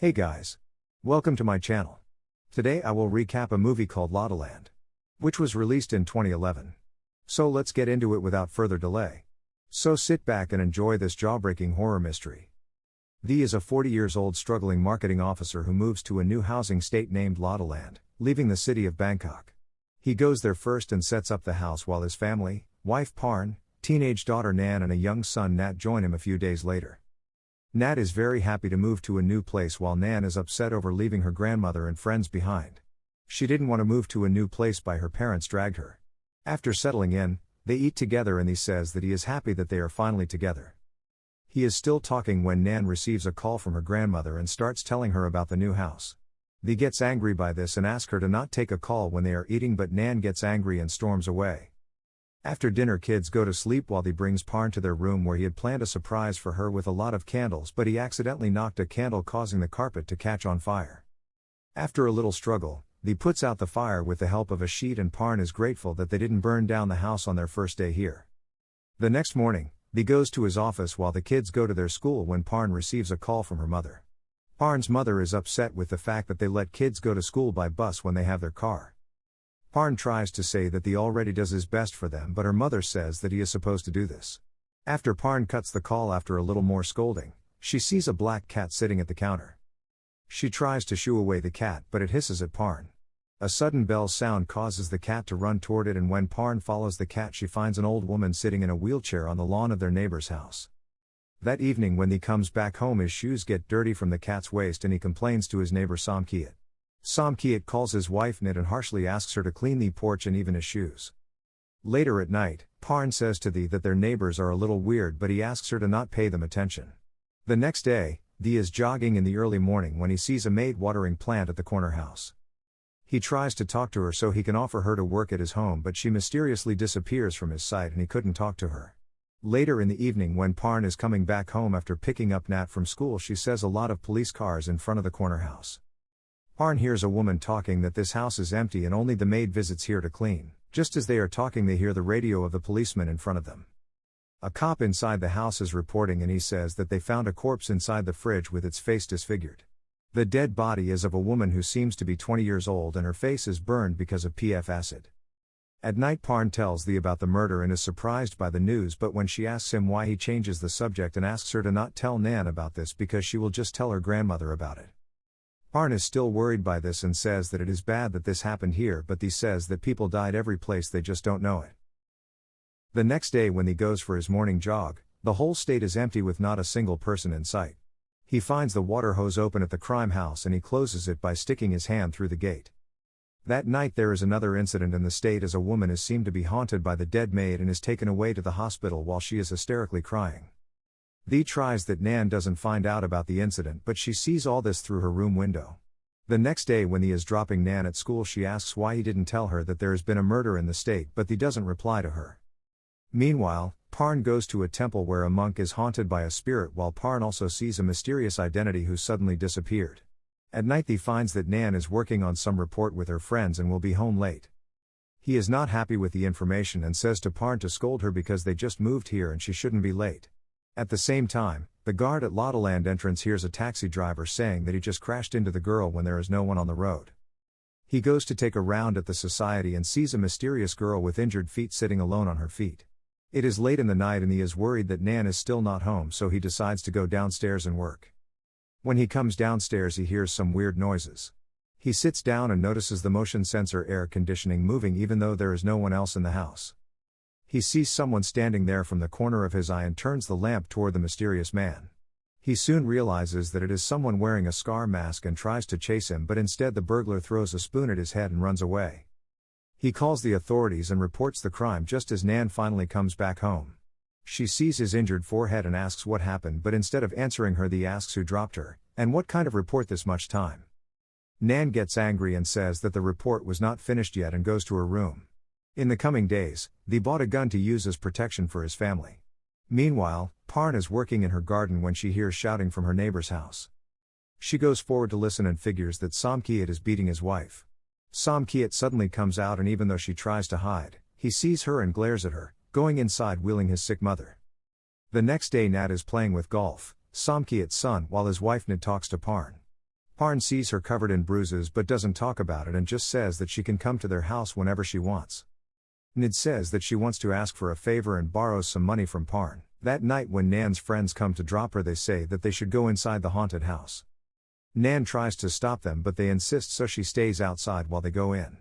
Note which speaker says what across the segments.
Speaker 1: Hey guys! Welcome to my channel. Today I will recap a movie called Laddaland, which was released in 2011. So let's get into it without further delay. So sit back and enjoy this jaw-breaking horror mystery. Dee is a 40-year-old struggling marketing officer who moves to a new housing state named Laddaland, leaving the city of Bangkok. He goes there first and sets up the house while his family, wife Parn, teenage daughter Nan and a young son Nat join him a few days later. Nat is very happy to move to a new place while Nan is upset over leaving her grandmother and friends behind. She didn't want to move to a new place but her parents dragged her. After settling in, they eat together and he says that he is happy that they are finally together. He is still talking when Nan receives a call from her grandmother and starts telling her about the new house. Dee gets angry by this and asks her to not take a call when they are eating but Nan gets angry and storms away. After dinner kids go to sleep while Dee brings Parn to their room where he had planned a surprise for her with a lot of candles but he accidentally knocked a candle causing the carpet to catch on fire. After a little struggle, Dee puts out the fire with the help of a sheet and Parn is grateful that they didn't burn down the house on their first day here. The next morning, Dee goes to his office while the kids go to their school when Parn receives a call from her mother. Parn's mother is upset with the fact that they let kids go to school by bus when they have their car. Parn tries to say that Dee already does his best for them but her mother says that he is supposed to do this. After Parn cuts the call after a little more scolding, she sees a black cat sitting at the counter. She tries to shoo away the cat but it hisses at Parn. A sudden bell sound causes the cat to run toward it and when Parn follows the cat she finds an old woman sitting in a wheelchair on the lawn of their neighbor's house. That evening when he comes back home his shoes get dirty from the cat's waste and he complains to his neighbor Somkiat. Somkiat calls his wife Nit and harshly asks her to clean the porch and even his shoes. Later at night, Parn says to Dee that their neighbors are a little weird but he asks her to not pay them attention. The next day, Dee is jogging in the early morning when he sees a maid watering plant at the corner house. He tries to talk to her so he can offer her to work at his home but she mysteriously disappears from his sight and he couldn't talk to her. Later in the evening when Parn is coming back home after picking up Nat from school she sees a lot of police cars in front of the corner house. Parn hears a woman talking that this house is empty and only the maid visits here to clean. Just as they are talking they hear the radio of the policeman in front of them. A cop inside the house is reporting and he says that they found a corpse inside the fridge with its face disfigured. The dead body is of a woman who seems to be 20 years old and her face is burned because of PF acid. At night Parn tells Dee about the murder and is surprised by the news but when she asks him why he changes the subject and asks her to not tell Nan about this because she will just tell her grandmother about it. Parn is still worried by this and says that it is bad that this happened here but Dee says that people died every place they just don't know it. The next day when he goes for his morning jog, the whole state is empty with not a single person in sight. He finds the water hose open at the crime house and he closes it by sticking his hand through the gate. That night there is another incident in the state as a woman is seen to be haunted by the dead maid and is taken away to the hospital while she is hysterically crying. Dee tries that Nan doesn't find out about the incident but she sees all this through her room window. The next day when he is dropping Nan at school she asks why he didn't tell her that there has been a murder in the state but he doesn't reply to her. Meanwhile, Parn goes to a temple where a monk is haunted by a spirit while Parn also sees a mysterious identity who suddenly disappeared. At night he finds that Nan is working on some report with her friends and will be home late. He is not happy with the information and says to Parn to scold her because they just moved here and she shouldn't be late. At the same time, the guard at Laddaland entrance hears a taxi driver saying that he just crashed into the girl when there is no one on the road. He goes to take a round at the society and sees a mysterious girl with injured feet sitting alone on her feet. It is late in the night and he is worried that Nan is still not home so he decides to go downstairs and work. When he comes downstairs he hears some weird noises. He sits down and notices the motion sensor air conditioning moving even though there is no one else in the house. He sees someone standing there from the corner of his eye and turns the lamp toward the mysterious man. He soon realizes that it is someone wearing a scar mask and tries to chase him but instead the burglar throws a spoon at his head and runs away. He calls the authorities and reports the crime just as Nan finally comes back home. She sees his injured forehead and asks what happened but instead of answering her Dee asks who dropped her, and what kind of report this much time. Nan gets angry and says that the report was not finished yet and goes to her room. In the coming days, Dee bought a gun to use as protection for his family. Meanwhile, Parn is working in her garden when she hears shouting from her neighbor's house. She goes forward to listen and figures that Somkiat is beating his wife. Somkiat suddenly comes out and even though she tries to hide, he sees her and glares at her, going inside wheeling his sick mother. The next day Nat is playing with golf, Somkiat's son, while his wife Nid talks to Parn. Parn sees her covered in bruises but doesn't talk about it and just says that she can come to their house whenever she wants. Nid says that she wants to ask for a favor and borrows some money from Parn. That night when Nan's friends come to drop her, they say that they should go inside the haunted house. Nan tries to stop them but they insist, so she stays outside while they go in.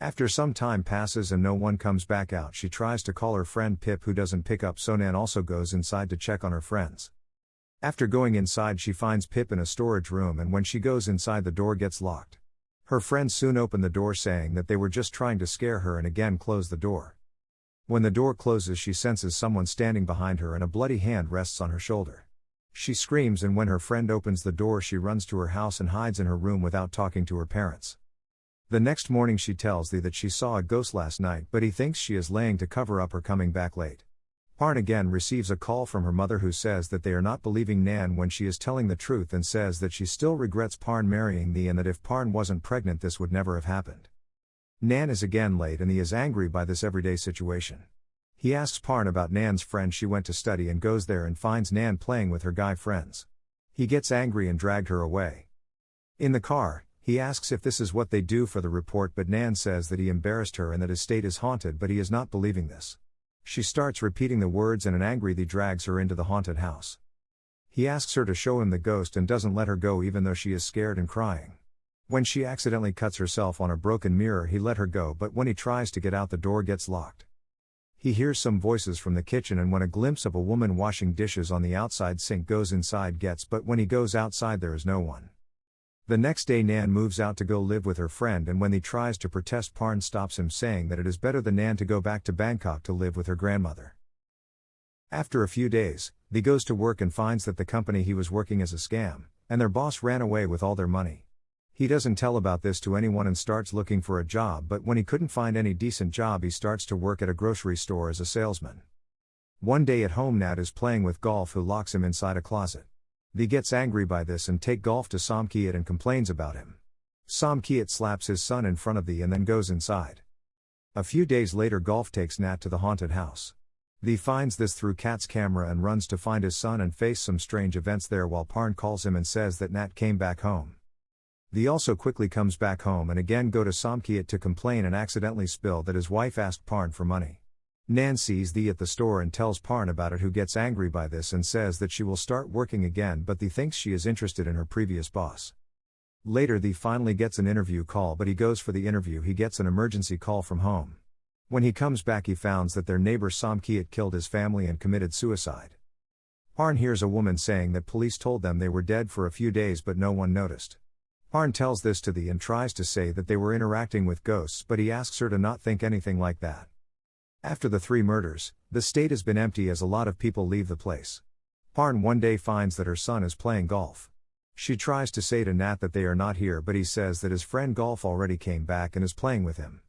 Speaker 1: After some time passes and no one comes back out, she tries to call her friend Pip, who doesn't pick up, so Nan also goes inside to check on her friends. After going inside, she finds Pip in a storage room, and when she goes inside, the door gets locked. Her friends soon open the door saying that they were just trying to scare her and again close the door. When the door closes, she senses someone standing behind her and a bloody hand rests on her shoulder. She screams, and when her friend opens the door, she runs to her house and hides in her room without talking to her parents. The next morning she tells Thee that she saw a ghost last night, but he thinks she is laying to cover up her coming back late. Parn again receives a call from her mother, who says that they are not believing Nan when she is telling the truth, and says that she still regrets Parn marrying Thee and that if Parn wasn't pregnant this would never have happened. Nan is again late and he is angry by this everyday situation. He asks Parn about Nan's friend she went to study and goes there and finds Nan playing with her guy friends. He gets angry and dragged her away. In the car, he asks if this is what they do for the report, but Nan says that he embarrassed her and that his state is haunted, but he is not believing this. She starts repeating the words and an angry Thee drags her into the haunted house. He asks her to show him the ghost and doesn't let her go even though she is scared and crying. When she accidentally cuts herself on a broken mirror, he let her go, but when he tries to get out, the door gets locked. He hears some voices from the kitchen, and when a glimpse of a woman washing dishes on the outside sink goes inside gets, but when he goes outside there is no one. The next day Nan moves out to go live with her friend, and when he tries to protest, Parn stops him, saying that it is better than Nan to go back to Bangkok to live with her grandmother. After a few days, he goes to work and finds that the company he was working is a scam, and their boss ran away with all their money. He doesn't tell about this to anyone and starts looking for a job, but when he couldn't find any decent job, he starts to work at a grocery store as a salesman. One day at home, Nat is playing with Golf, who locks him inside a closet. He gets angry by this and take Golf to Somkiat and complains about him. Somkiat slaps his son in front of Thee and then goes inside. A few days later, Golf takes Nat to the haunted house. Thee finds this through Kat's camera and runs to find his son and face some strange events there, while Parn calls him and says that Nat came back home. Thee also quickly comes back home and again go to Somkiat to complain and accidentally spill that his wife asked Parn for money. Nan sees Thee at the store and tells Parn about it, who gets angry by this and says that she will start working again, but Thee thinks she is interested in her previous boss. Later Thee finally gets an interview call, but he goes for the interview. He gets an emergency call from home. When he comes back, he finds that their neighbor Somkiat killed his family and committed suicide. Parn hears a woman saying that police told them they were dead for a few days but no one noticed. Parn tells this to Thee and tries to say that they were interacting with ghosts, but he asks her to not think anything like that. After the 3 murders, the state has been empty as a lot of people leave the place. Parn one day finds that her son is playing golf. She tries to say to Nat that they are not here, but he says that his friend Golf already came back and is playing with him.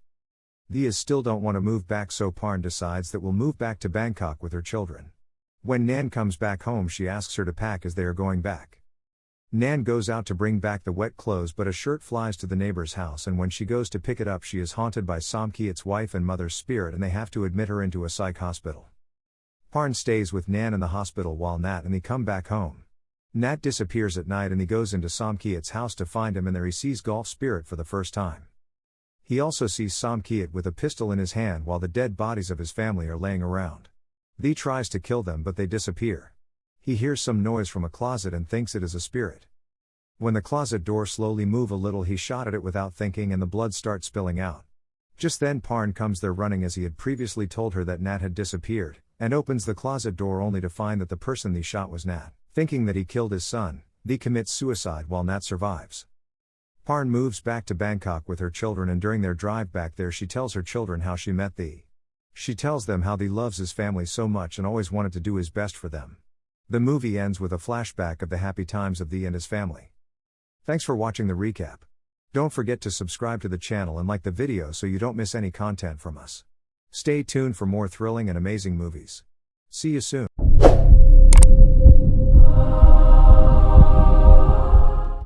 Speaker 1: Thea still don't want to move back, so Parn decides that we'll move back to Bangkok with her children. When Nan comes back home, she asks her to pack as they are going back. Nan goes out to bring back the wet clothes, but a shirt flies to the neighbor's house, and when she goes to pick it up, she is haunted by Somkiat's wife and mother's spirit, and they have to admit her into a psych hospital. Parn stays with Nan in the hospital while Nat and he come back home. Nat disappears at night and he goes into Somkiat's house to find him, and there he sees Golf's spirit for the first time. He also sees Somkiat with a pistol in his hand while the dead bodies of his family are laying around. Thee tries to kill them but they disappear. He hears some noise from a closet and thinks it is a spirit. When the closet door slowly moves a little, he shot at it without thinking and the blood starts spilling out. Just then Parn comes there running, as he had previously told her that Nat had disappeared, and opens the closet door only to find that the person Thee shot was Nat. Thinking that he killed his son, Thee commits suicide while Nat survives. Parn moves back to Bangkok with her children, and during their drive back there she tells her children how she met Thee. She tells them how Thee loves his family so much and always wanted to do his best for them. The movie ends with a flashback of the happy times of Thee and his family. Thanks for watching the recap. Don't forget to subscribe to the channel and like the video so you don't miss any content from us. Stay tuned for more thrilling and amazing movies. See you soon.